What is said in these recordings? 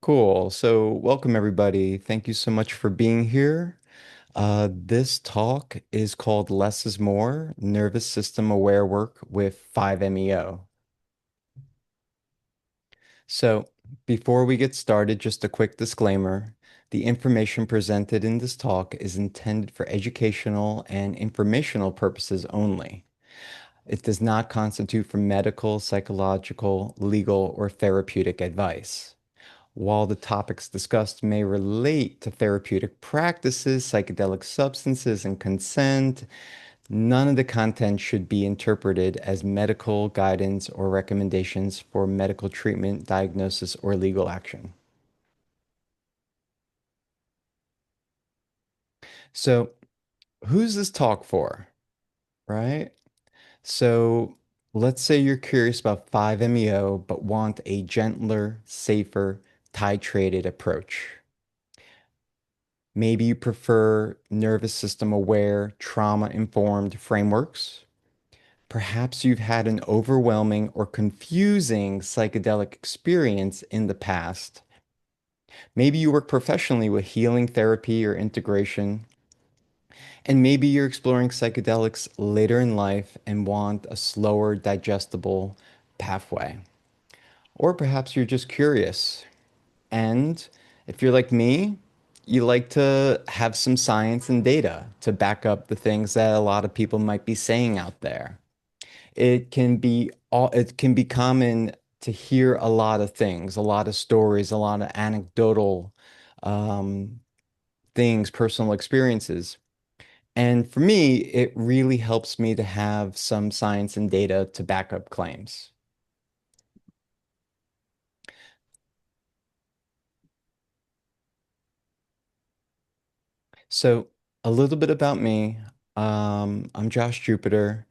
Cool. So, welcome everybody. Thank you so much for being here. This talk is called Less is More, Nervous System Aware Work with 5-MeO. So, before we get started, just a quick disclaimer. The information presented in this talk is intended for educational and informational purposes only. It does not constitute for medical, psychological, legal, or therapeutic advice. While the topics discussed may relate to therapeutic practices, psychedelic substances, and consent, none of the content should be interpreted as medical guidance or recommendations for medical treatment, diagnosis, or legal action. So, who's this talk for, right? So, let's say you're curious about 5-MeO but want a gentler, safer, titrated approach. Maybe you prefer nervous system aware, trauma informed frameworks. Perhaps you've had an overwhelming or confusing psychedelic experience in the past. Maybe you work professionally with healing therapy or integration. And maybe you're exploring psychedelics later in life and want a slower, digestible pathway. Or perhaps you're just curious. And if you're like me, you like to have some science and data to back up the things that a lot of people might be saying out there. It can be common to hear a lot of things, a lot of stories, a lot of anecdotal um, things, personal experiences. And for me, it really helps me to have some science and data to back up claims. So, a little bit about me. I'm Josh Jupiter,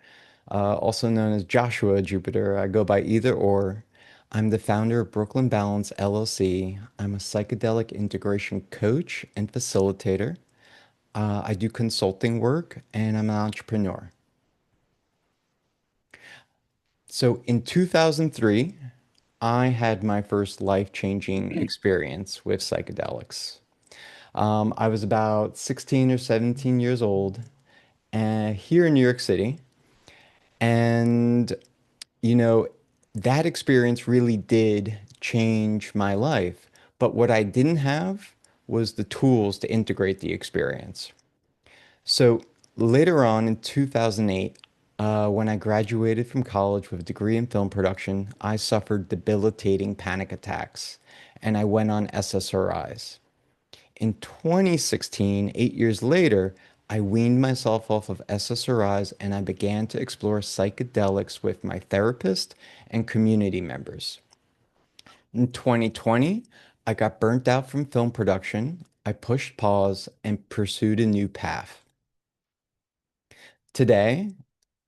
also known as Joshua Jupiter. I go by either or. I'm the founder of Brooklyn Balance LLC. I'm a psychedelic integration coach and facilitator. I do consulting work and I'm an entrepreneur. So, in 2003, I had my first life-changing experience with psychedelics. I was about 16 or 17 years old here in New York City. And, you know, that experience really did change my life. But what I didn't have was the tools to integrate the experience. So later on in 2008, when I graduated from college with a degree in film production, I suffered debilitating panic attacks and I went on SSRIs. In 2016, 8 years later, I weaned myself off of SSRIs and I began to explore psychedelics with my therapist and community members. In 2020, I got burnt out from film production. I pushed pause and pursued a new path. Today,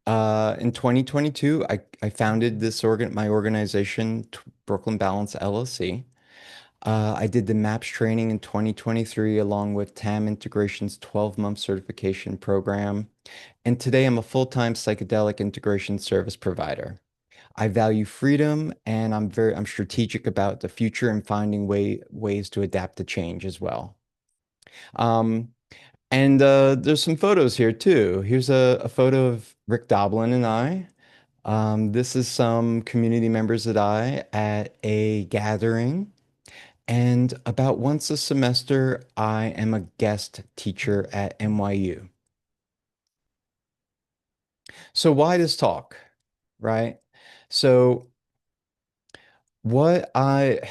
in 2022, I founded my organization, Brooklyn Balance LLC. I did the MAPS training in 2023 along with TAM Integration's 12-month certification program. And today I'm a full-time psychedelic integration service provider. I value freedom and I'm strategic about the future and finding ways to adapt to change as well. Um, and there's some photos here too. Here's a photo of Rick Doblin and I. This is some community members that I at a gathering. And about once a semester, I am a guest teacher at NYU. So why this talk, right? So what I,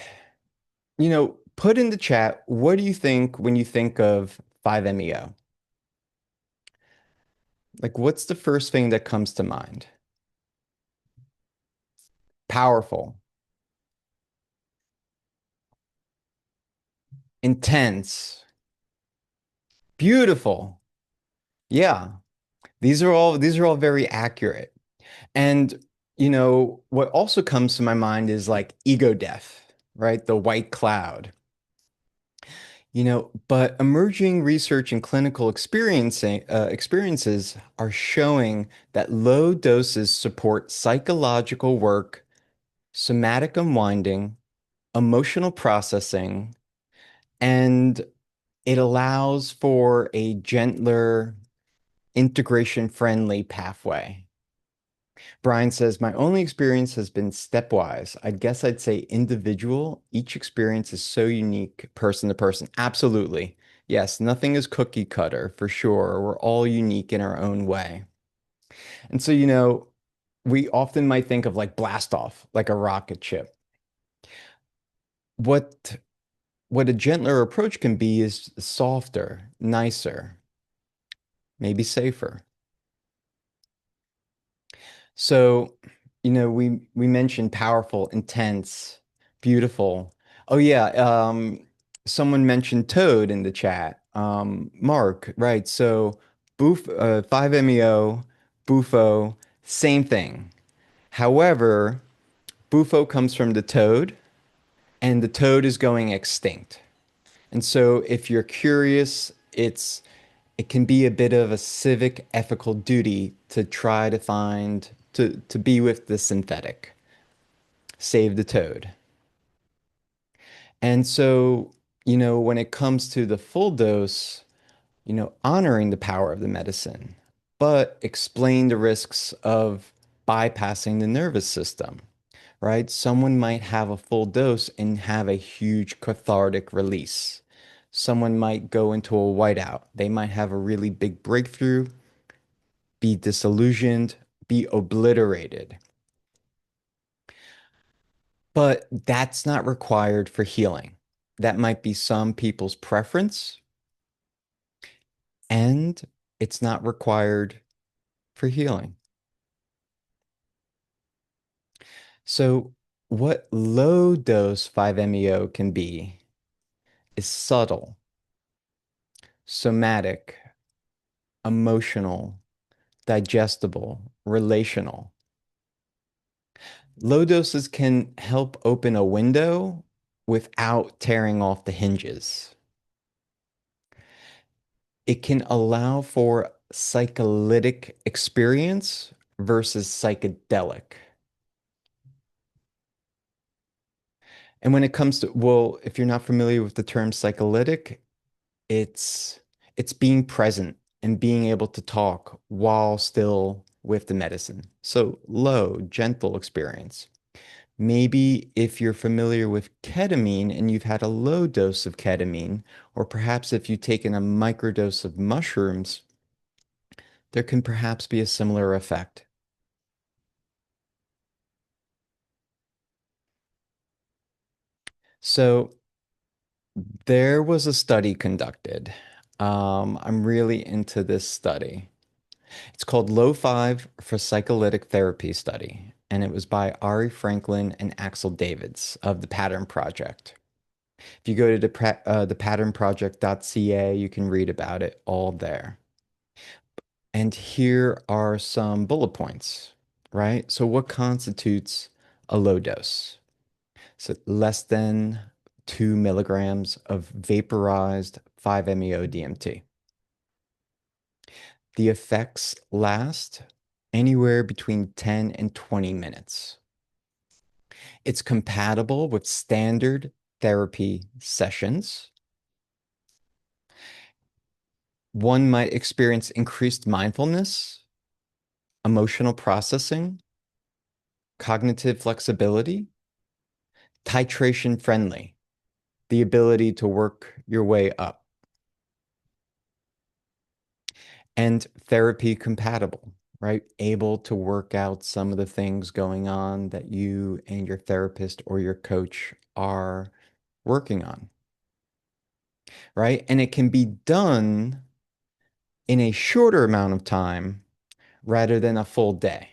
put in the chat, what do you think when you think of 5-MeO? Like, what's the first thing that comes to mind? Powerful, intense, beautiful. Yeah, these are all very accurate. And what also comes to my mind is like ego death, right? The white cloud. But emerging research and clinical experiences are showing that low doses support psychological work, somatic unwinding, emotional processing, and it allows for a gentler, integration-friendly pathway. Brian says, my only experience has been stepwise. I guess I'd say individual. Each experience is so unique, person to person. Absolutely. Yes, nothing is cookie cutter for sure. We're all unique in our own way. And so, we often might think of like blast off, like a rocket ship. What what a gentler approach can be is softer, nicer, maybe safer. So, we mentioned powerful, intense, beautiful. Oh yeah, someone mentioned Toad in the chat. Mark, right? So, 5-MeO, Bufo, same thing. However, Bufo comes from the toad, and the toad is going extinct. And so, if you're curious, it can be a bit of a civic ethical duty to try to find to be with the synthetic, save the toad. And so, when it comes to the full dose, honoring the power of the medicine, but explain the risks of bypassing the nervous system, right? Someone might have a full dose and have a huge cathartic release. Someone might go into a whiteout. They might have a really big breakthrough, be disillusioned, be obliterated. But that's not required for healing. That might be some people's preference, and it's not required for healing. So, what low dose 5-MeO can be is subtle, somatic, emotional, digestible, relational. Low doses can help open a window without tearing off the hinges. It can allow for psycholytic experience versus psychedelic. And when it comes to, well, if you're not familiar with the term psycholytic, it's it's being present and being able to talk while still with the medicine. So low, gentle experience. Maybe if you're familiar with ketamine and you've had a low dose of ketamine, or perhaps if you've taken a microdose of mushrooms, there can perhaps be a similar effect. So there was a study conducted. I'm really into this study. It's called Low 5 for Psycholytic Therapy Study, and it was by Ari Franklin and Axel Davids of the Pattern Project. If you go to the patternproject.ca, you can read about it all there. And here are some bullet points, right? So what constitutes a low dose? So less than 2 milligrams of vaporized 5-MeO DMT. The effects last anywhere between 10 and 20 minutes. It's compatible with standard therapy sessions. One might experience increased mindfulness, emotional processing, cognitive flexibility, titration friendly, the ability to work your way up, and therapy compatible, right? Able to work out some of the things going on that you and your therapist or your coach are working on, right? And it can be done in a shorter amount of time rather than a full day.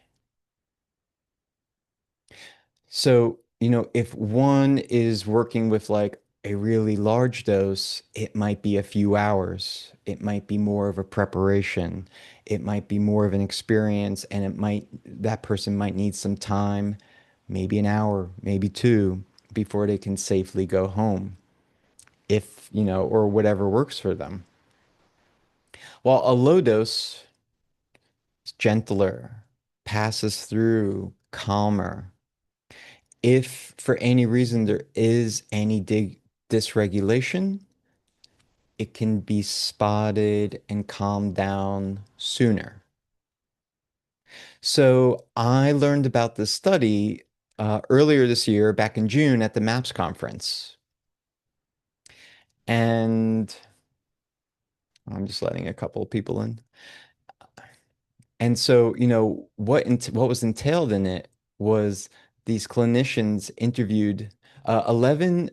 So, if one is working with like a really large dose, it might be a few hours. It might be more of a preparation. It might be more of an experience, and that person might need some time, maybe an hour, maybe two, before they can safely go home, if, or whatever works for them. While a low dose is gentler, passes through, calmer. If for any reason there is any dysregulation, it can be spotted and calmed down sooner. So I learned about this study earlier this year, back in June at the MAPS conference. And I'm just letting a couple of people in. And so, what was entailed in it was these clinicians interviewed 11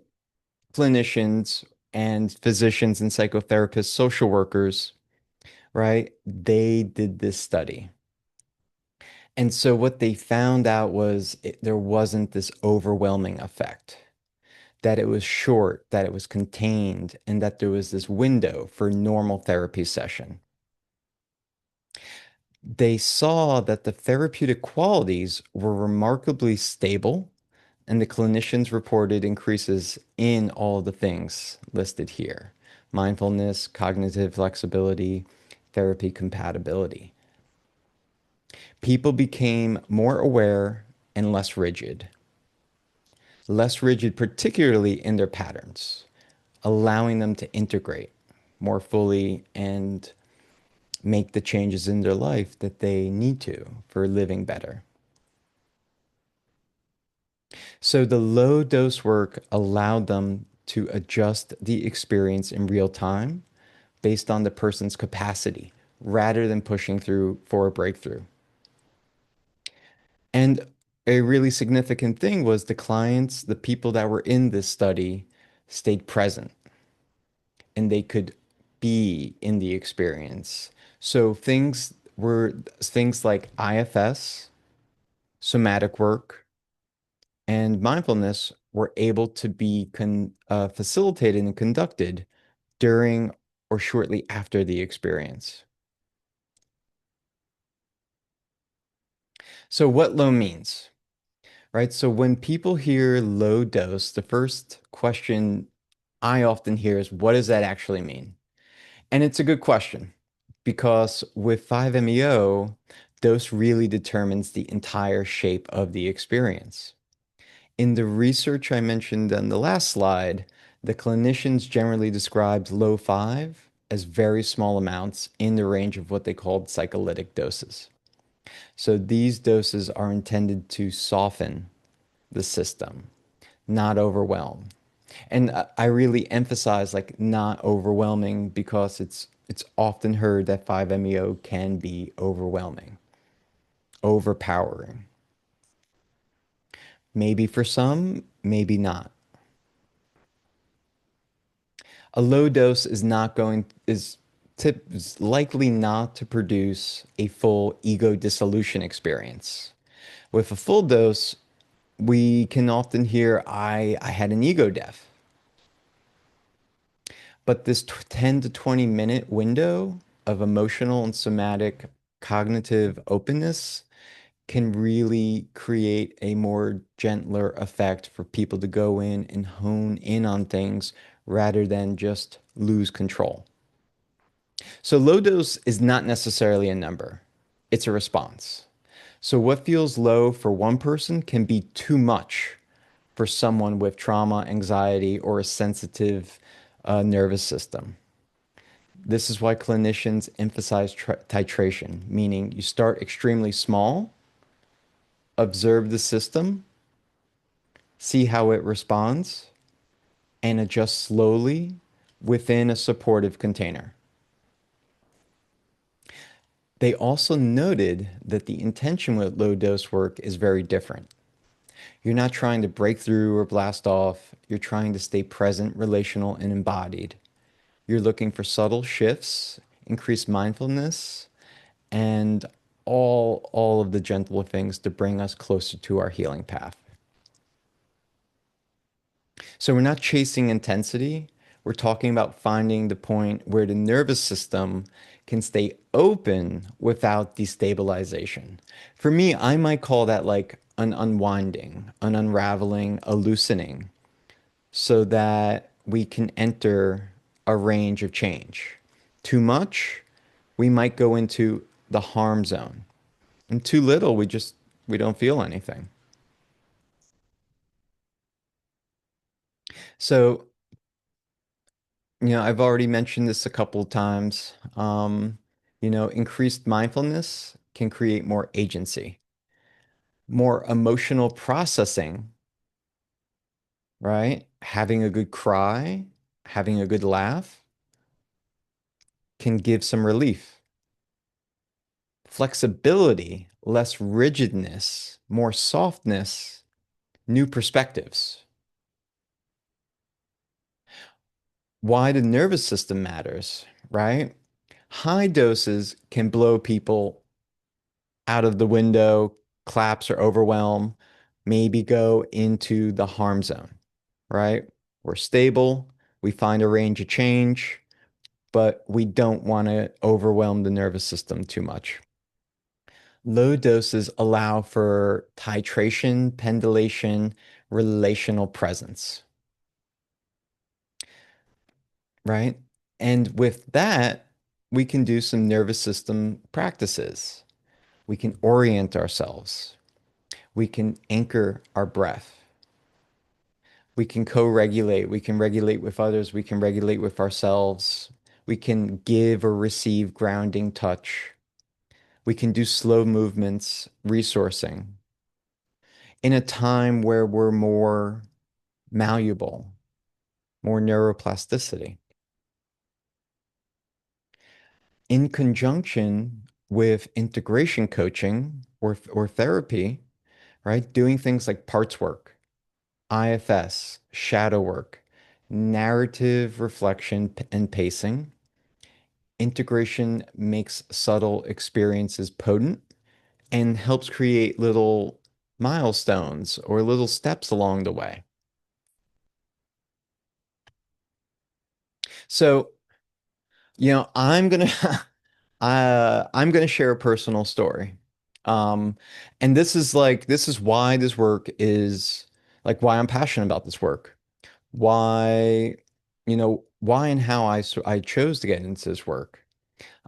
clinicians and physicians and psychotherapists, social workers, right? They did this study. And so what they found out was there wasn't this overwhelming effect, that it was short, that it was contained, and that there was this window for normal therapy session. They saw that the therapeutic qualities were remarkably stable, and the clinicians reported increases in all the things listed here: mindfulness, cognitive flexibility, therapy compatibility. People became more aware and less rigid, particularly in their patterns, allowing them to integrate more fully and make the changes in their life that they need to for living better. So the low dose work allowed them to adjust the experience in real time based on the person's capacity rather than pushing through for a breakthrough. And a really significant thing was the clients, the people that were in this study, stayed present and they could be in the experience. So things like IFS, somatic work, and mindfulness were able to be facilitated and conducted during or shortly after the experience. So what low means, right? So when people hear low dose, the first question I often hear is, what does that actually mean? And it's a good question because with 5-MeO, dose really determines the entire shape of the experience. In the research I mentioned on the last slide, the clinicians generally described low 5 as very small amounts in the range of what they called psycholytic doses. So these doses are intended to soften the system, not overwhelm. And I really emphasize like not overwhelming because it's often heard that 5-MeO can be overwhelming, overpowering. Maybe for some, maybe not. A low dose is likely not to produce a full ego dissolution experience. With a full dose, we can often hear I had an ego death. But this 10 to 20 minute window of emotional and somatic cognitive openness can really create a more gentler effect for people to go in and hone in on things rather than just lose control. So low dose is not necessarily a number, it's a response. So what feels low for one person can be too much for someone with trauma, anxiety, or a sensitive nervous system. This is why clinicians emphasize titration, meaning you start extremely small, observe the system, see how it responds, and adjust slowly within a supportive container. They also noted that the intention with low dose work is very different. You're not trying to break through or blast off, you're trying to stay present, relational, and embodied. You're looking for subtle shifts, increased mindfulness, and all of the gentler things to bring us closer to our healing path. So we're not chasing intensity. We're talking about finding the point where the nervous system can stay open without destabilization. For me, I might call that like an unwinding, an unraveling, a loosening, so that we can enter a range of change. Too much, we might go into the harm zone. And too little, we don't feel anything. So, I've already mentioned this a couple of times. Increased mindfulness can create more agency, more emotional processing, right? Having a good cry, having a good laugh can give some relief. Flexibility, less rigidness, more softness, new perspectives. Why the nervous system matters, right? High doses can blow people out of the window, collapse or overwhelm, maybe go into the harm zone, right? We're stable, we find a range of change, but we don't want to overwhelm the nervous system too much. Low doses allow for titration, pendulation, relational presence, right? And with that, we can do some nervous system practices. We can orient ourselves. We can anchor our breath. We can co-regulate. We can regulate with others. We can regulate with ourselves. We can give or receive grounding touch. We can do slow movements, resourcing in a time where we're more malleable, more neuroplasticity. In conjunction with integration coaching or therapy, right? Doing things like parts work, IFS, shadow work, narrative reflection and pacing. Integration makes subtle experiences potent and helps create little milestones or little steps along the way. So, I'm gonna I'm gonna share a personal story. Um, and this is why this work is like why I'm passionate about this work. Why, why and how I chose to get into this work.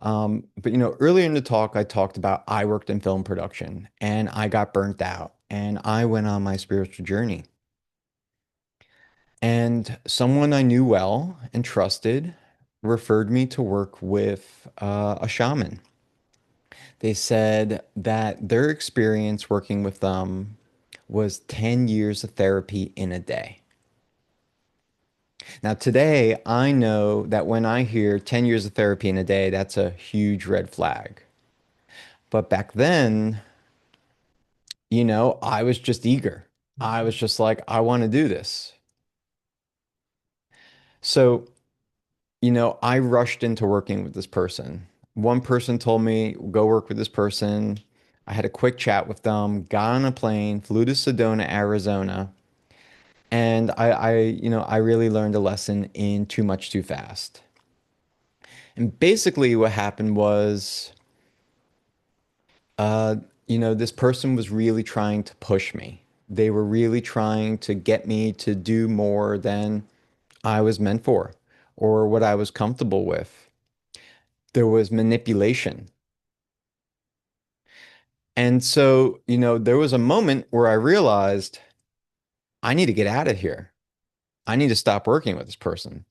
But earlier in the talk, I talked about I worked in film production and I got burnt out and I went on my spiritual journey. And someone I knew well and trusted referred me to work with a shaman. They said that their experience working with them was 10 years of therapy in a day. Now, today, I know that when I hear 10 years of therapy in a day, that's a huge red flag. But back then, I was just eager. I was just like, I want to do this. So, I rushed into working with this person. One person told me, go work with this person. I had a quick chat with them, got on a plane, flew to Sedona, Arizona, and I really learned a lesson in too much too fast. And basically what happened was, uh, this person was really trying to push me. They were really trying to get me to do more than I was meant for or what I was comfortable with. There was manipulation. And so, there was a moment where I realized I need to get out of here. I need to stop working with this person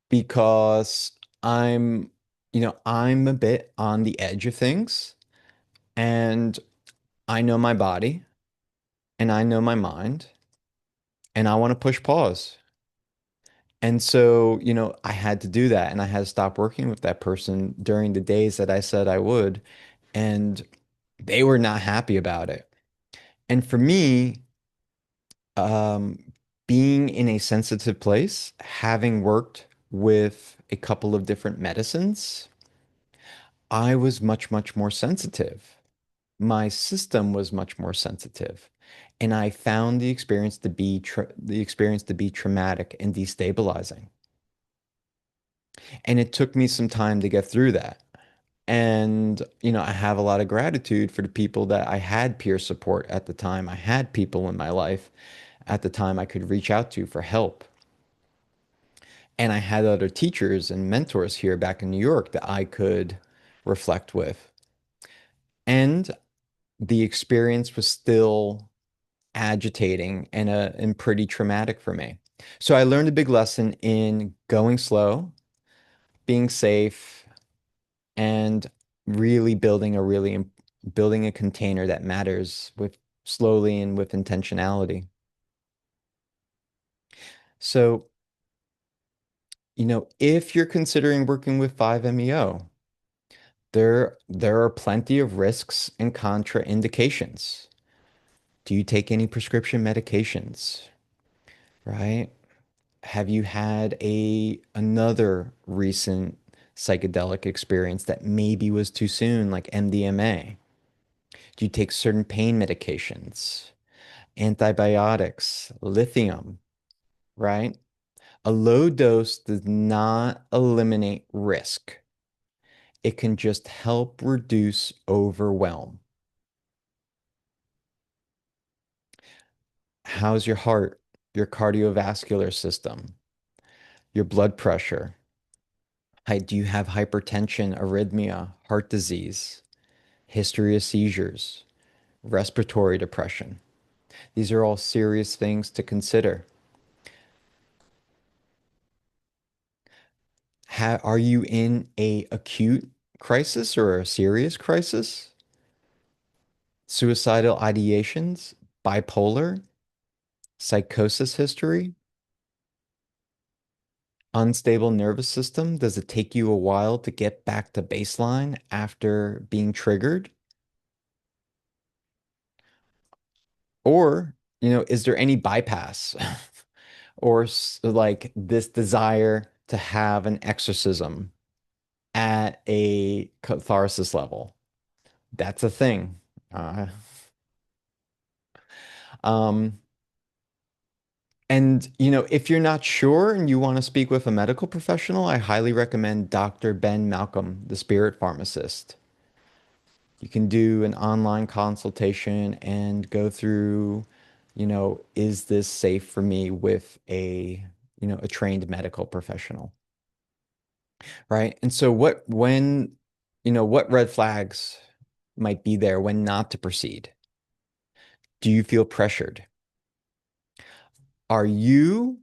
because I'm, I'm a bit on the edge of things and I know my body and I know my mind and I want to push pause. And so, I had to do that and I had to stop working with that person during the days that I said I would. And they were not happy about it. And for me, um, being in a sensitive place, having worked with a couple of different medicines, I was much, much more sensitive. My system was much more sensitive. And I found the experience to be traumatic and destabilizing. And it took me some time to get through that. And, I have a lot of gratitude for the people that I had peer support at the time. I had people in my life at the time I could reach out to for help. And I had other teachers and mentors here back in New York that I could reflect with. And the experience was still agitating and pretty traumatic for me. So I learned a big lesson in going slow, being safe, and really building a container that matters with slowly and with intentionality. So, if you're considering working with 5-MeO, there are plenty of risks and contraindications. Do you take any prescription medications? Right? Have you had a another recent psychedelic experience that maybe was too soon, like MDMA? Do you take certain pain medications, antibiotics, lithium, right? A low dose does not eliminate risk. It can just help reduce overwhelm. How's your heart, your cardiovascular system, your blood pressure? Do you have hypertension, arrhythmia, heart disease, history of seizures, respiratory depression? These are all serious things to consider. Are you in a acute crisis or a serious crisis? Suicidal ideations, bipolar, psychosis history, unstable nervous system. Does it take you a while to get back to baseline after being triggered? Or, is there any bypass or like this desire to have an exorcism at a catharsis level? That's a thing. Uh, um, and if you're not sure and you want to speak with a medical professional, I highly recommend Dr. Ben Malcolm, the spirit pharmacist. You can do an online consultation and go through, is this safe for me with a trained medical professional, right? And so what red flags might be there when not to proceed? Do you feel pressured? Are you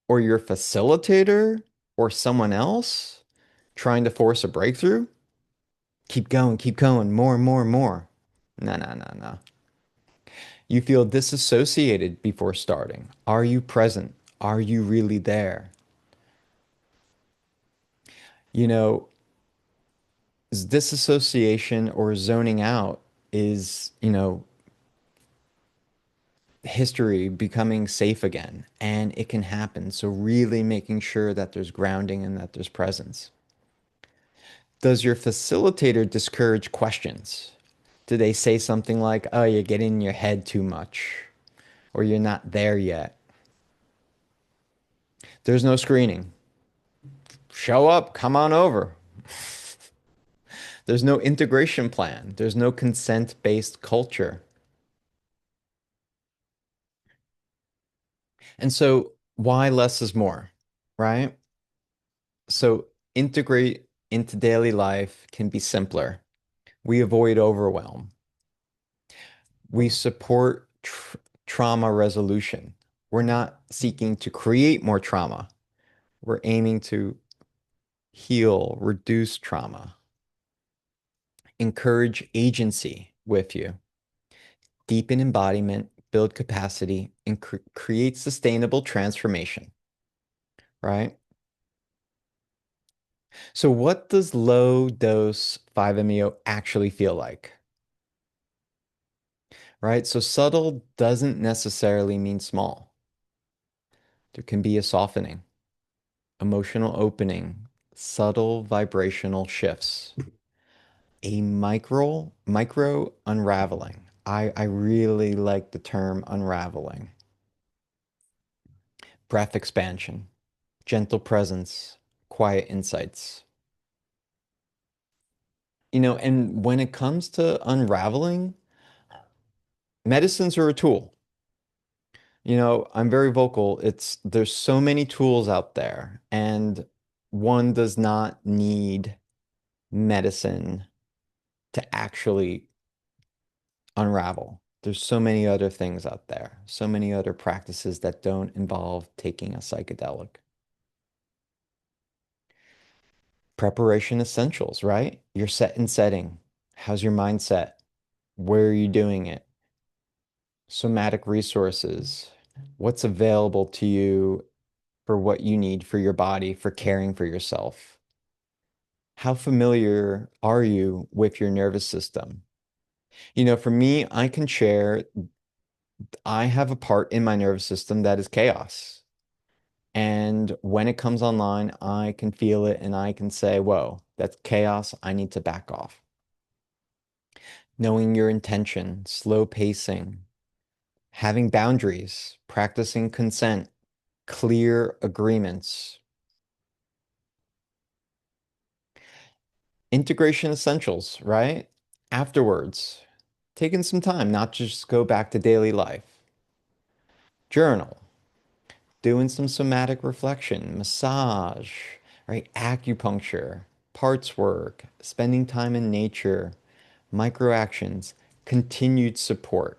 or your facilitator or someone else trying to force a breakthrough? Keep going, more and more and more. No, no, no, no. You feel disassociated before starting. Are you present? Are you really there? You know, disassociation or zoning out is, history becoming safe again, and it can happen. So, really making sure that there's grounding and that there's presence. Does your facilitator discourage questions? Do they say something like, oh, you're getting in your head too much, or you're not there yet? There's no screening. Show up, come on over. There's no integration plan. There's no consent-based culture. And so, why less is more, right? So, integrate into daily life can be simpler. We avoid overwhelm. We support trauma resolution. We're not seeking to create more trauma. We're aiming to heal, reduce trauma, encourage agency with you, deepen embodiment, build capacity, and create sustainable transformation, right? So, what does low dose 5-MeO actually feel like, right? So, subtle doesn't necessarily mean small. There can be a softening, emotional opening, subtle vibrational shifts, a micro unraveling. I really like the term unraveling. Breath expansion, gentle presence, quiet insights. And when it comes to unraveling, medicines are a tool. I'm very vocal. There's so many tools out there, and one does not need medicine to actually unravel. There's so many other things out there, so many other practices that don't involve taking a psychedelic. Preparation essentials, right? Your set and setting. How's your mindset? Where are you doing it? Somatic resources. What's available to you for what you need for your body, for caring for yourself? How familiar are you with your nervous system? For me, I can share, I have a part in my nervous system that is chaos. And when it comes online, I can feel it and I can say, whoa, that's chaos. I need to back off. Knowing your intention, slow pacing, having boundaries, practicing consent, clear agreements, integration essentials, right? Afterwards, taking some time, not just go back to daily life. Journal, doing some somatic reflection, massage, right? Acupuncture, parts work, spending time in nature, micro actions, continued support,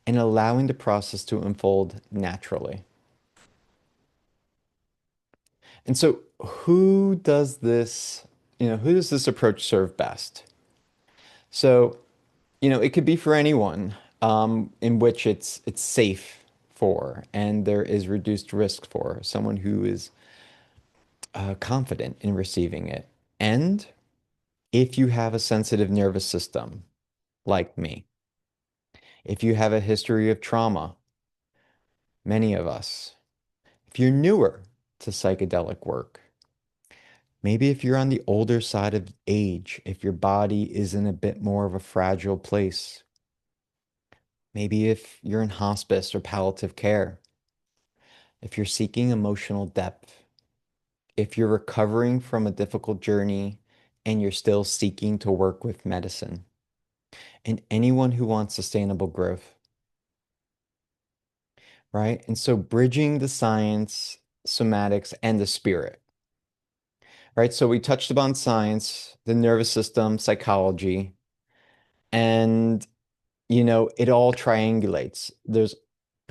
and allowing the process to unfold naturally. And so, who does this approach serve best? So, it could be for anyone in which it's safe for and there is reduced risk for someone who is confident in receiving it. And if you have a sensitive nervous system, like me, if you have a history of trauma, many of us, if you're newer to psychedelic work, maybe if you're on the older side of age, if your body is in a bit more of a fragile place, maybe if you're in hospice or palliative care, if you're seeking emotional depth, if you're recovering from a difficult journey and you're still seeking to work with medicine, and anyone who wants sustainable growth, right? And so bridging the science, somatics, and the spirit, right? So we touched upon science, the nervous system, psychology, and it all triangulates.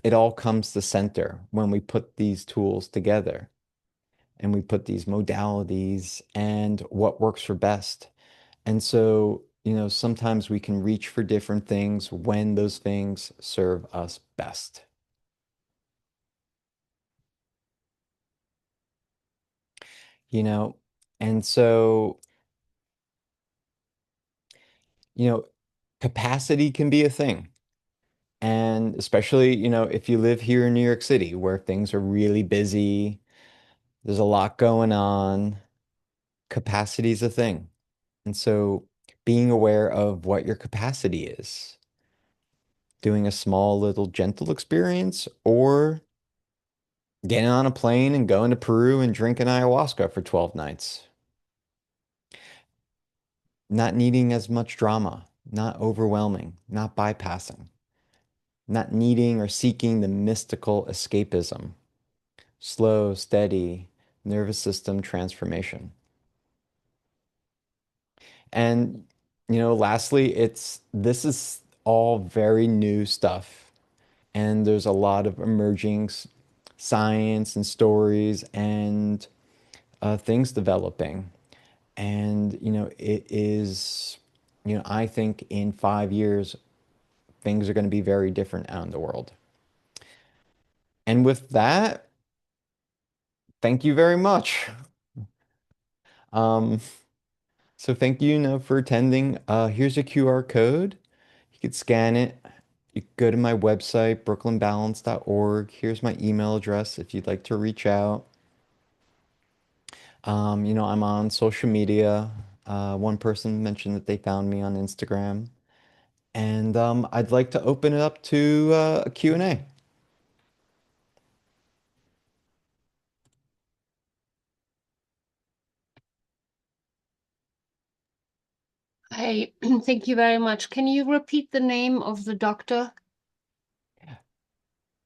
It all comes to center when we put these tools together and we put these modalities and what works for best. And so, sometimes we can reach for different things when those things serve us best. You know, and so, you know, capacity can be a thing. And especially, if you live here in New York City where things are really busy, there's a lot going on, capacity is a thing. And so being aware of what your capacity is, doing a small little gentle experience or getting on a plane and going to Peru and drinking ayahuasca for 12 nights. Not needing as much drama, not overwhelming, not bypassing, not needing or seeking the mystical escapism. Slow, steady nervous system transformation. And, lastly, this is all very new stuff. And there's a lot of emerging science and stories and things developing. And, I think in 5 years, things are going to be very different out in the world. And with that, thank you very much. Um, so thank you, for attending. Here's a QR code. You could scan it. You could go to my website, brooklynbalance.org. Here's my email address if you'd like to reach out. I'm on social media. One person mentioned that they found me on Instagram. And I'd like to open it up to a Q&A. Hey, thank you very much. Can you repeat the name of the doctor?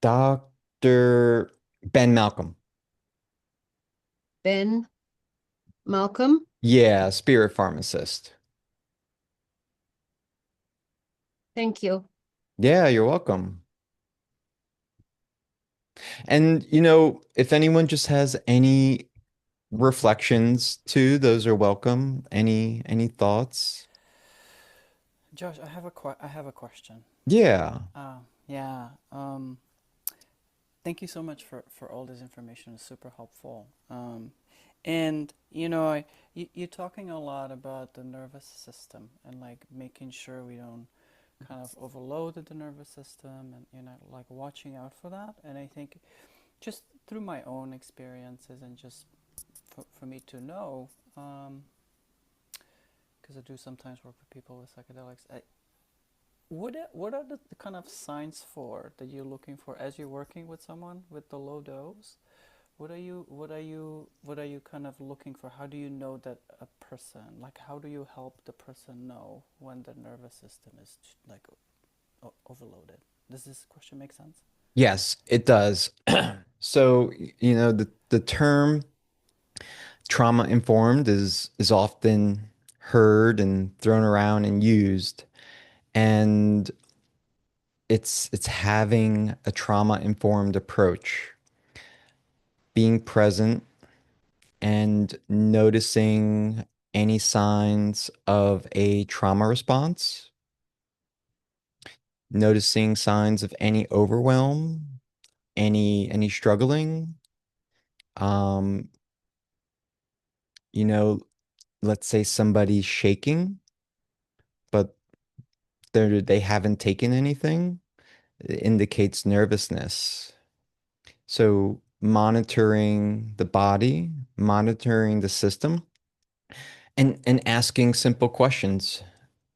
Dr. Ben Malcolm. Ben Malcolm? Yeah, spirit pharmacist. Thank you. Yeah, you're welcome. And if anyone just has any reflections too, those are welcome. Any thoughts? Josh, I have a question. Yeah. Yeah. Thank you so much for all this information. It's super helpful. And you're talking a lot about the nervous system and like making sure we don't kind of overload the nervous system and like watching out for that. And I think just through my own experiences and just for me to know, because I do sometimes work with people with psychedelics. What are the kind of signs for that you're looking for as you're working with someone with the low dose? What are you kind of looking for? How do you know that a person, like how do you help the person know when the nervous system is like overloaded? Does this question make sense? Yes, it does. So, the term trauma informed is often heard and thrown around and used. And it's having a trauma informed approach, being present and noticing any signs of a trauma response, noticing signs of any overwhelm, any struggling. Um, you know, let's say somebody's shaking, but they haven't taken anything. It indicates nervousness. So monitoring the body, monitoring the system, and asking simple questions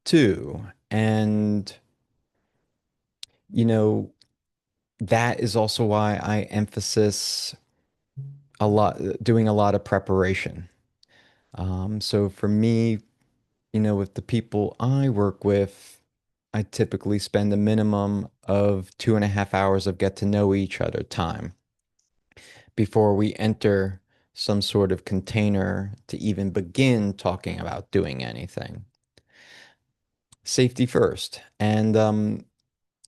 too. And you know, that is also why I emphasis doing a lot of preparation. So for me, with the people I work with, I typically spend a minimum of 2.5 hours of get to know each other time before we enter some sort of container to even begin talking about doing anything. Safety first. And,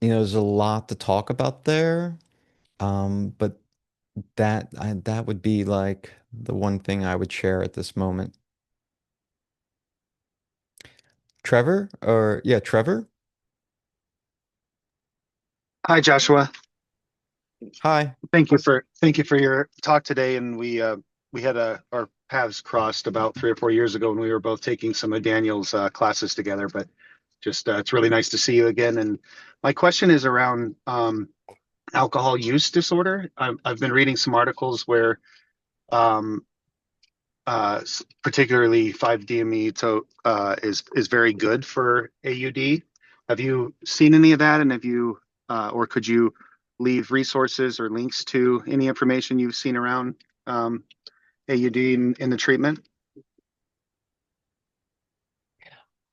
there's a lot to talk about there. But that would be like the one thing I would share at this moment. Trevor, or yeah, Trevor. Hi, Joshua. Hi. Thank you for your talk today. And we had our paths crossed about 3 or 4 years ago when we were both taking some of Daniel's classes together. But just it's really nice to see you again. And my question is around alcohol use disorder. I've been reading some articles where um, particularly 5-DME is very good for AUD. Have you seen any of that? And have you or could you leave resources or links to any information you've seen around AUD in the treatment?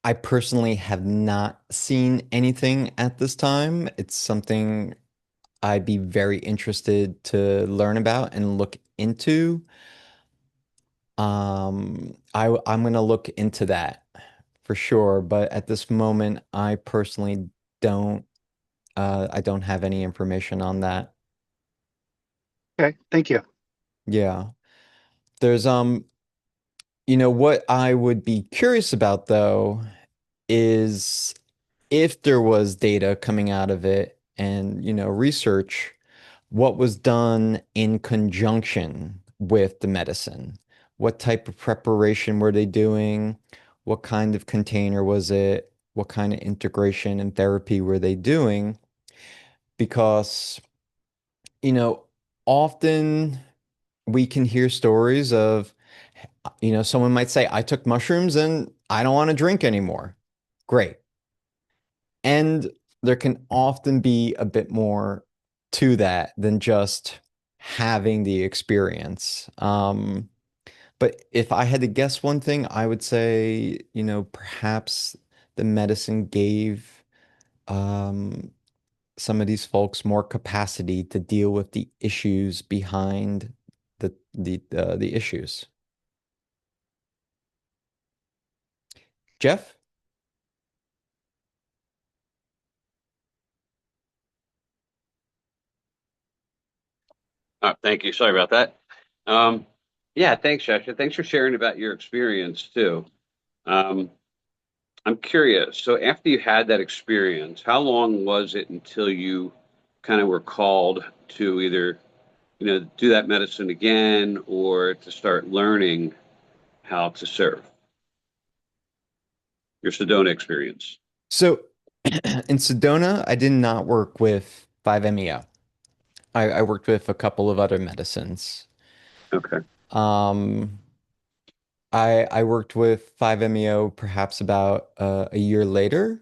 I personally have not seen anything at this time. It's something I'd be very interested to learn about and look into. I'm gonna look into that for sure, but at this moment, I personally don't I don't have any information on that. Okay, thank you. Yeah. There's what I would be curious about though is if there was data coming out of it and, research, what was done in conjunction with the medicine? What type of preparation were they doing? What kind of container was it? What kind of integration and therapy were they doing? Because, you know, often we can hear stories of, someone might say, I took mushrooms and I don't want to drink anymore. Great. And there can often be a bit more to that than just having the experience. But if I had to guess one thing, I would say, perhaps the medicine gave um, some of these folks more capacity to deal with the issues behind the issues. Jeff? Thank you. Sorry about that. Um, yeah, thanks, Shasha. Thanks for sharing about your experience too. Um, I'm curious. So after you had that experience, how long was it until you kind of were called to either, do that medicine again or to start learning how to serve your Sedona experience? So in Sedona, I did not work with 5-MeO. I worked with a couple of other medicines. Okay. Um, I worked with 5-MeO perhaps about a year later,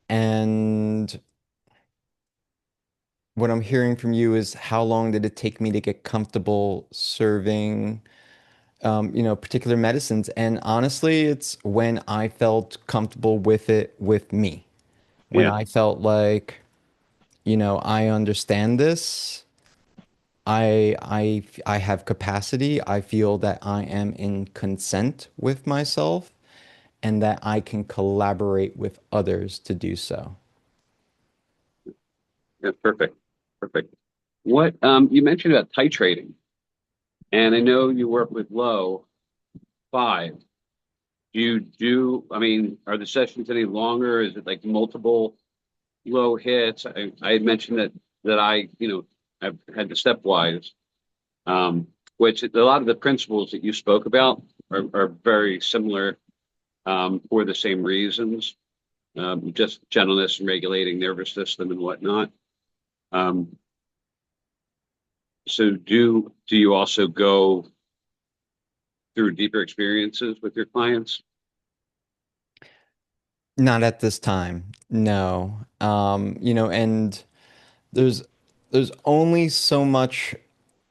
and what I'm hearing from you is how long did it take me to get comfortable serving, particular medicines? And honestly, it's when I felt comfortable with it with me, when Yeah. I felt like, I understand this. I have capacity. I feel that I am in consent with myself and that I can collaborate with others to do so. Yeah, perfect. Perfect. What you mentioned about titrating, and I know you work with low five. I mean, are the sessions any longer? Is it like multiple low hits? I had mentioned that I've had the stepwise, um, which a lot of the principles that you spoke about are very similar for the same reasons, just gentleness and regulating nervous system and whatnot. Um, so do you also go through deeper experiences with your clients? Not at this time. No. And there's there's only so much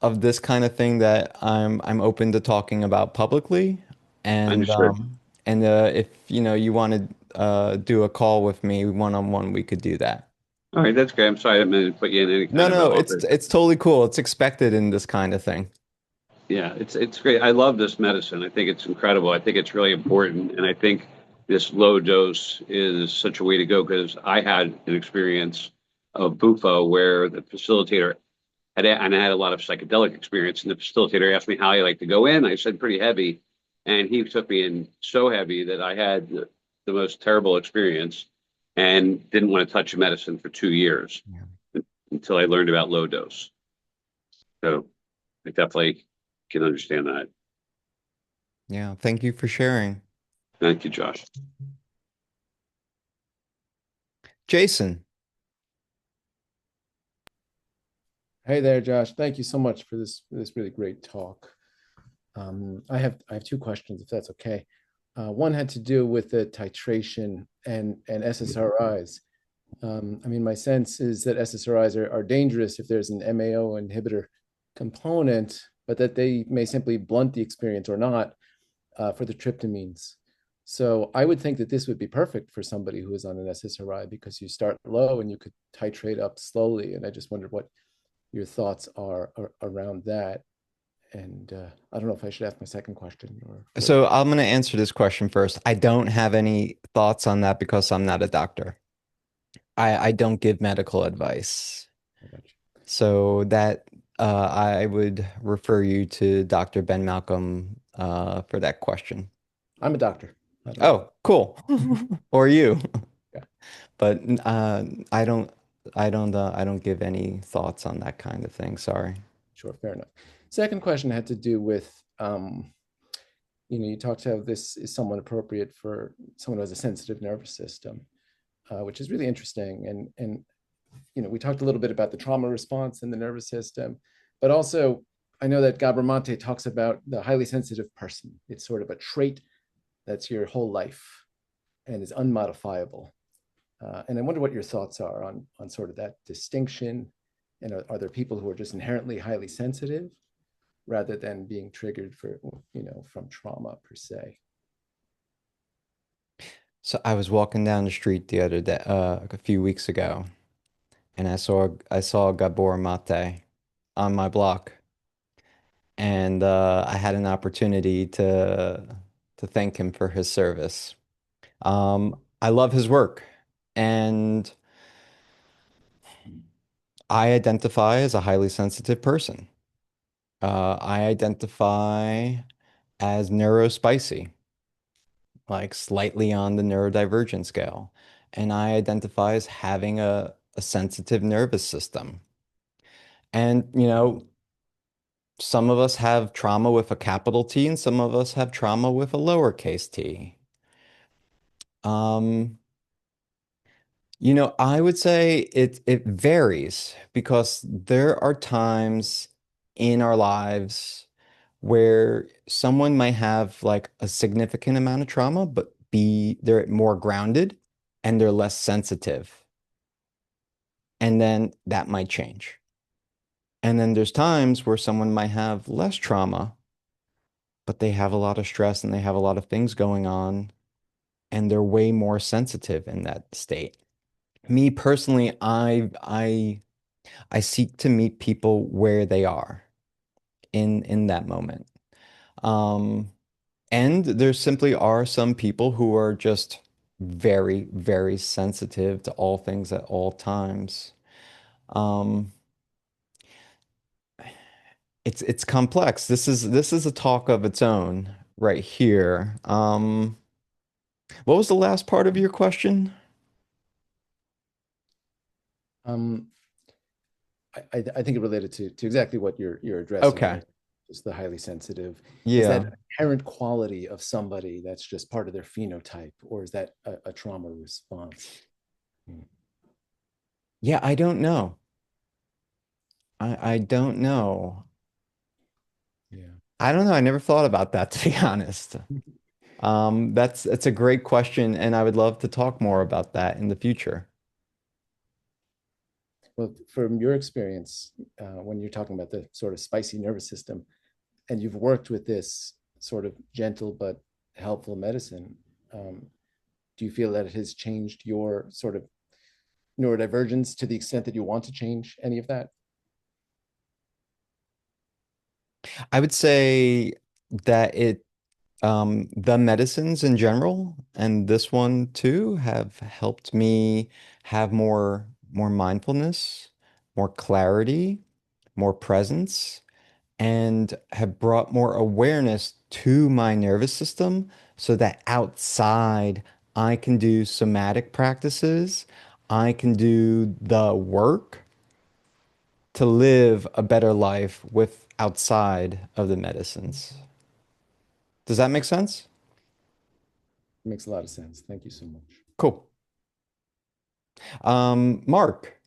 of this kind of thing that I'm open to talking about publicly. And Understood. if you want to do a call with me one-on-one, we could do that. All right, that's great. I'm sorry I didn't mean to put you in any No, kind of an no, it's awkward. it's totally cool. It's expected in this kind of thing. Yeah, it's great. I love this medicine. I think it's incredible. I think it's really important, and I think this low dose is such a way to go because I had an experience of Bufo where the facilitator and I had a lot of psychedelic experience, and the facilitator asked me how I like to go in. I said pretty heavy, and he took me in so heavy that I had the most terrible experience and didn't want to touch medicine for 2 years Yeah. until I learned about low dose. So I definitely can understand that. Yeah, thank you for sharing. Thank you, Josh. Jason. Hey there, Josh. Thank you so much for this really great talk. I have two questions, if that's okay. One had to do with the titration and SSRIs. I mean, my sense is that SSRIs are dangerous if there's an MAO inhibitor component, but that they may simply blunt the experience or not for the tryptamines. So I would think that this would be perfect for somebody who is on an SSRI because you start low and you could titrate up slowly. And I just wondered what your thoughts are around that. And I don't know if I should ask my second question or what. So I'm going to answer this question first. I don't have any thoughts on that because I'm not a doctor. I don't give medical advice. I got you. So that I would refer you to Dr. Ben Malcolm for that question. I'm a doctor. I don't know. Oh, cool. Or you. Yeah, But I don't give any thoughts on that kind of thing. Sorry. sure, fair enough. Second question had to do with, you talked how this is somewhat appropriate for someone who has a sensitive nervous system, which is really interesting. And we talked a little bit about the trauma response in the nervous system, but also I know that Gabor talks about the highly sensitive person. It's sort of a trait that's your whole life and is unmodifiable. And I wonder what your thoughts are on sort of that distinction. And are there people who are just inherently highly sensitive rather than being triggered from trauma per se? So I was walking down the street the other day, a few weeks ago, and I saw Gabor Mate on my block, and I had an opportunity to thank him for his service. I love his work, and I identify as a highly sensitive person. I identify as neurospicy, like slightly on the neurodivergent scale. And I identify as having a sensitive nervous system. And, some of us have trauma with a capital T and some of us have trauma with a lowercase t. Um, I would say it varies because there are times in our lives where someone might have like a significant amount of trauma, but they're more grounded and they're less sensitive. And then that might change. And then there's times where someone might have less trauma, but they have a lot of stress and they have a lot of things going on, and they're way more sensitive in that state. Me personally, I seek to meet people where they are in that moment. Um, and there simply are some people who are just very, very sensitive to all things at all times. Um, it's complex. This is a talk of its own right here. What was the last part of your question? Um, I think it related to exactly what you're addressing, Okay. right? Just the highly sensitive. Is that Yeah. an inherent quality of somebody that's just part of their phenotype, or is that a trauma response? Hmm. Yeah, I don't know. I don't know. Yeah. I don't know. I never thought about that, to be honest. It's a great question, and I would love to talk more about that in the future. Well, from your experience, when you're talking about the sort of spicy nervous system, and you've worked with this sort of gentle but helpful medicine, um, do you feel that it has changed your sort of neurodivergence to the extent that you want to change any of that? I would say that the medicines in general, and this one too, have helped me have more mindfulness, more clarity, more presence, and have brought more awareness to my nervous system so that outside I can do somatic practices, I can do the work to live a better life with outside of the medicines. Does that make sense? It makes a lot of sense. Thank you so much. Cool. Mark.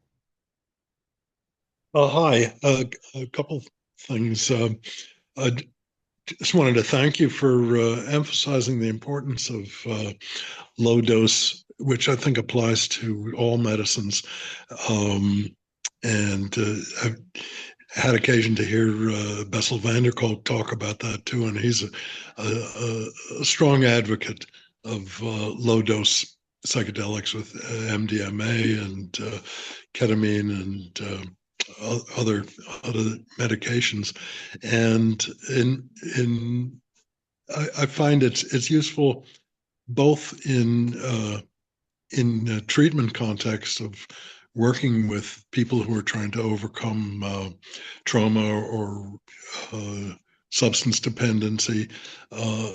Hi, a couple things. I just wanted to thank you for emphasizing the importance of low dose, which I think applies to all medicines. Um, and I've had occasion to hear Bessel van der Kolk talk about that too, and he's a strong advocate of low dose psychedelics with MDMA and ketamine and other other medications, and I find it's useful both in treatment context of working with people who are trying to overcome trauma or substance dependency, uh,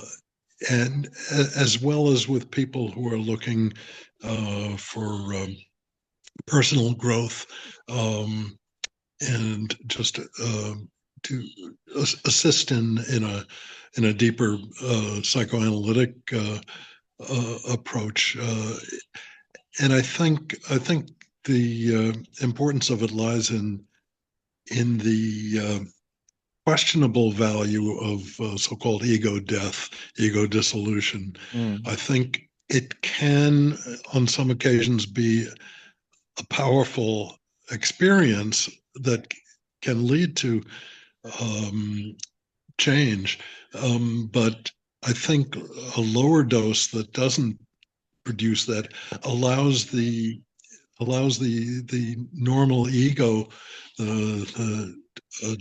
and as well as with people who are looking for personal growth, and just to assist in a deeper psychoanalytic approach. And I think the importance of it lies in the questionable value of so-called ego death, ego dissolution. Mm. I think it can, on some occasions, be a powerful experience that can lead to um, change. But I think a lower dose that doesn't produce that allows the normal ego, the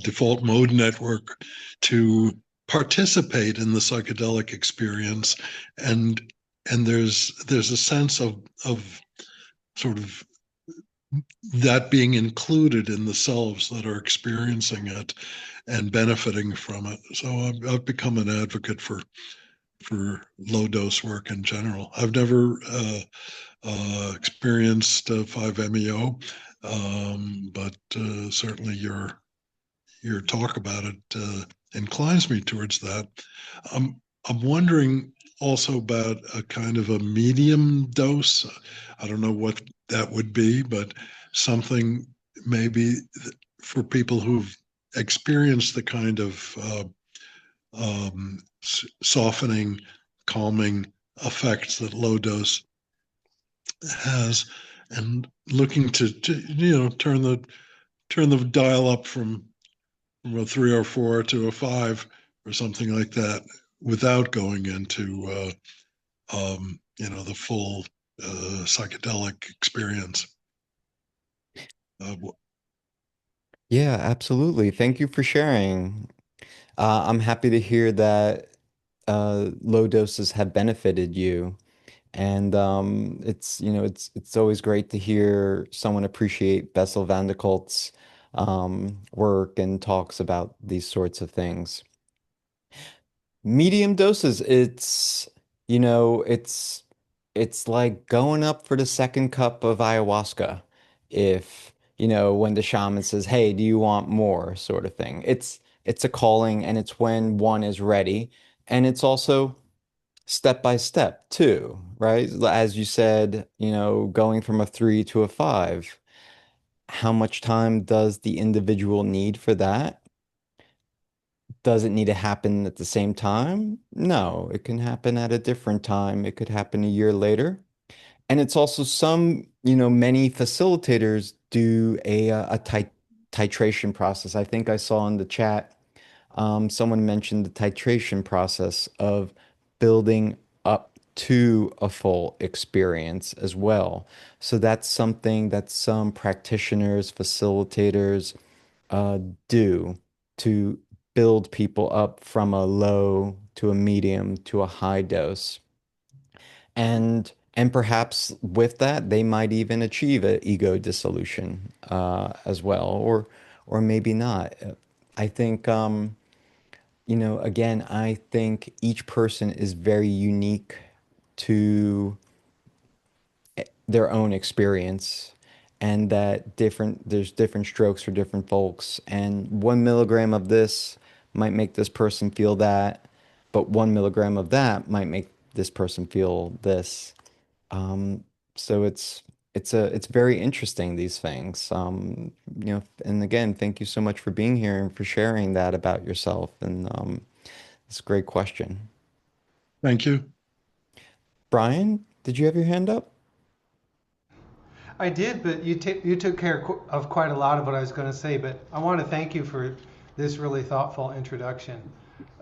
default mode network, to participate in the psychedelic experience, and there's a sense of sort of that being included in the selves that are experiencing it and benefiting from it. So I've become an advocate for low dose work in general. I've never experienced 5-MeO, but certainly your talk about it inclines me towards that. I'm wondering also about a kind of a medium dose. I don't know what that would be, but something maybe for people who've experienced the kind of softening, calming effects that low dose has, and looking to turn the dial up from a 3 or 4 to a 5 or something like that without going into the full psychedelic experience. Yeah, absolutely. Thank you for sharing. I'm happy to hear that low doses have benefited you. And it's always great to hear someone appreciate Bessel van der Kolk's work and talks about these sorts of things. Medium doses, you know, it's it's like going up for the second cup of ayahuasca. If, when the shaman says, "Hey, do you want more?" sort of thing. It's a calling and it's when one is ready. And it's also step by step too, right? As you said, going from a 3 to a 5. How much time does the individual need for that? Does it need to happen at the same time? No, it can happen at a different time. It could happen a year later. And it's also many facilitators do a titration process. I think I saw in the chat, someone mentioned the titration process of building up to a full experience as well. So that's something that some practitioners, facilitators, uh, do to build people up from a low to a medium to a high dose. And perhaps with that, they might even achieve an ego dissolution as well, or maybe not. I think again, I think each person is very unique to their own experience, and that there's different strokes for different folks, and 1 milligram of this might make this person feel that, but 1 milligram of that might make this person feel this. So it's very interesting, these things. And again, thank you so much for being here and for sharing that about yourself. And it's a great question. Thank you. Brian, did you have your hand up? I did, but you took care of quite a lot of what I was going to say. But I want to thank you for this really thoughtful introduction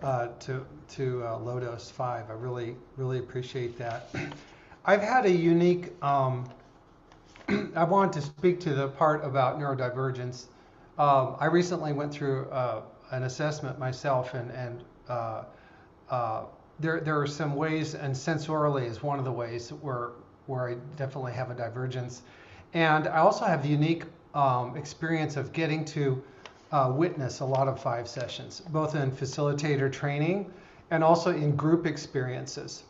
to Low Dose 5. I really appreciate that. I've had a unique. I want to speak to the part about neurodivergence. I recently went through an assessment myself, and there are some ways, and sensorially is one of the ways where I definitely have a divergence. And I also have the unique experience of getting to witness a lot of 5 sessions, both in facilitator training and also in group experiences,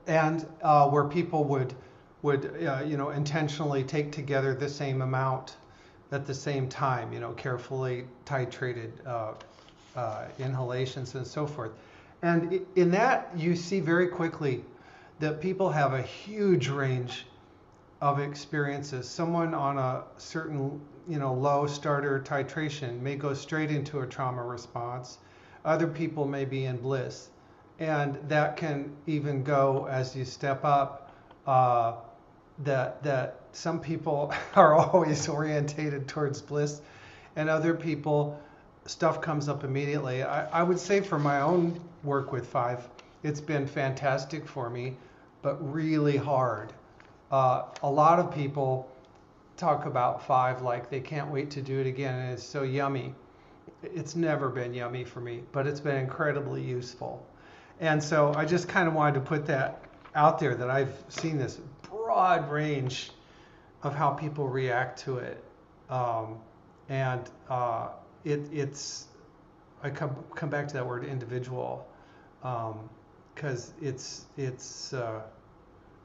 and where people would intentionally take together the same amount at the same time, carefully titrated inhalations and so forth. And in that, you see very quickly that people have a huge range of experiences. Someone on a certain, low starter titration may go straight into a trauma response. Other people may be in bliss. And that can even go as you step up, that some people are always orientated towards bliss, and other people, stuff comes up immediately. I would say for my own work with 5, it's been fantastic for me, but really hard. A lot of people talk about 5 like they can't wait to do it again, and it's so yummy. It's never been yummy for me, but it's been incredibly useful. And so I just kind of wanted to put that out there, that I've seen this broad range of how people react to it, um, and it's I come back to that word individual, because it's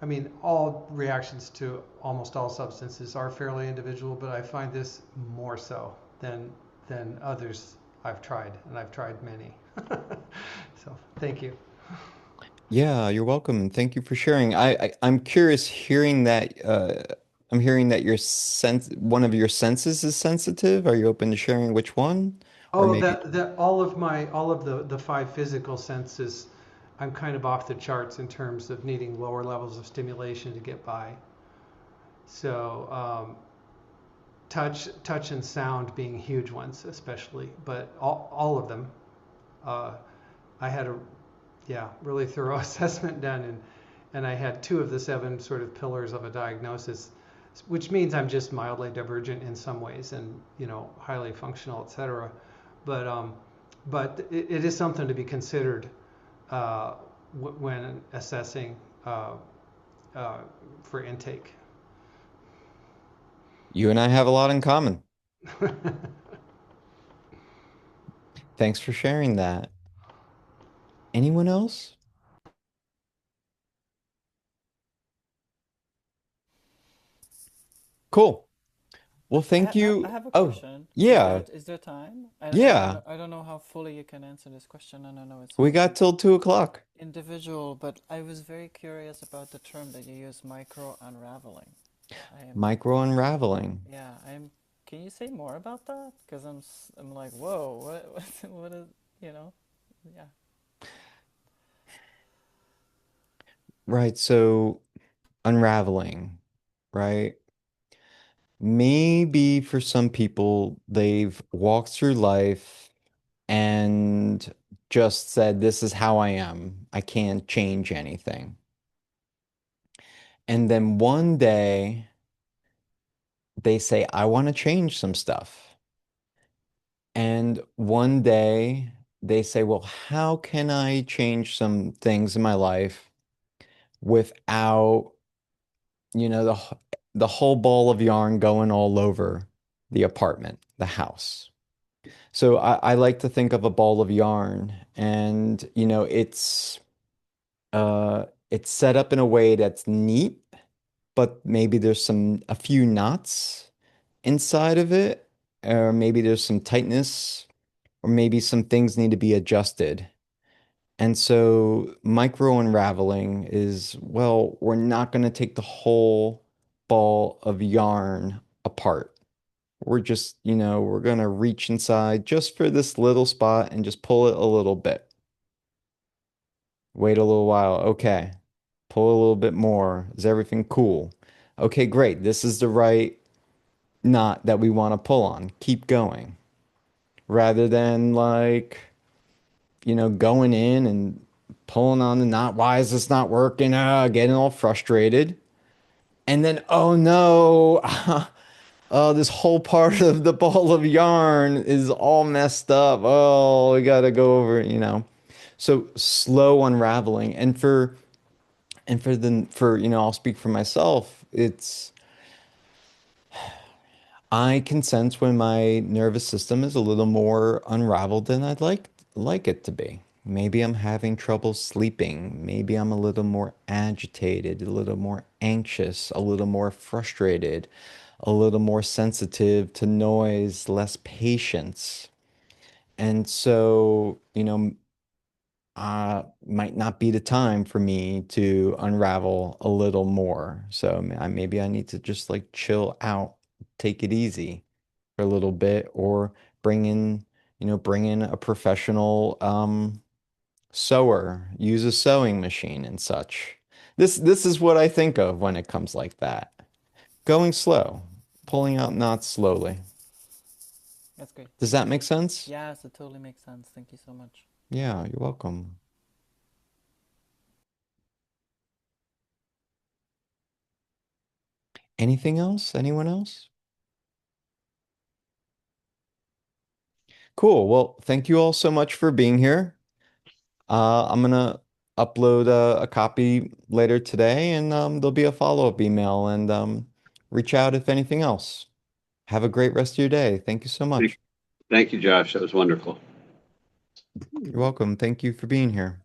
I mean, all reactions to almost all substances are fairly individual, but I find this more so than others I've tried, and I've tried many. So thank you. Yeah, you're welcome. And thank you for sharing. I'm curious hearing that I'm hearing that your sense one of your senses is sensitive. Are you open to sharing which one? Or Oh, maybe that all of the five physical senses, I'm kind of off the charts in terms of needing lower levels of stimulation to get by. So touch and sound being huge ones, especially, but all of them. Uh, I had a yeah really thorough assessment done, and I had two of the seven sort of pillars of a diagnosis, which means I'm just mildly divergent in some ways, and highly functional, etc. But it is something to be considered uh, when assessing uh, for intake. you and I have a lot in common. Thanks for sharing that. Anyone else? Cool. Well, thank I you. have a Oh, question. yeah. Is there time? Yeah. I don't know how fully you can answer this question, and I know it We sounds got like till 2 o'clock. individual, but I was very curious about the term that you use, micro unraveling. I am, Micro unraveling. yeah, I'm. Can you say more about that? Because I'm like, whoa, what is, you know? Yeah. Right. So unraveling, right? Maybe for some people, they've walked through life and just said, this is how I am. I can't change anything. And then one day they say, I want to change some stuff. And one day they say, well, how can I change some things in my life without, the whole ball of yarn going all over the apartment, the house? So I like to think of a ball of yarn and, it's set up in a way that's neat, but maybe there's a few knots inside of it, or maybe there's some tightness, or maybe some things need to be adjusted. And so micro unraveling is, well, we're not going to take the whole ball of yarn apart. We're just, we're going to reach inside just for this little spot and just pull it a little bit. Wait a little while. Okay. Pull a little bit more. Is everything cool? Okay, great. This is the right knot that we want to pull on. Keep going. Rather than like, going in and pulling on the knot. Why is this not working? Getting all frustrated. And then, oh no, this whole part of the ball of yarn is all messed up. Oh, we gotta go over. So slow unraveling. I'll speak for myself. I can sense when my nervous system is a little more unraveled than I'd like it to be. Maybe I'm having trouble sleeping. Maybe I'm a little more agitated, a little more anxious, a little more frustrated, a little more sensitive to noise, less patience. And so, might not be the time for me to unravel a little more. So maybe I need to just like chill out, take it easy for a little bit, or bring in, bring in a professional sewer, use a sewing machine and such. This is what I think of when it comes like that. Going slow, pulling out knots slowly. That's great. Does that make sense? Yes, it totally makes sense. Thank you so much. Yeah, you're welcome. Anything else? Anyone else? Cool. Well, thank you all so much for being here. I'm gonna upload a copy later today, and there'll be a follow-up email. And reach out if anything else. Have a great rest of your day. Thank you so much. Thank you, Josh. That was wonderful. You're welcome. Thank you for being here.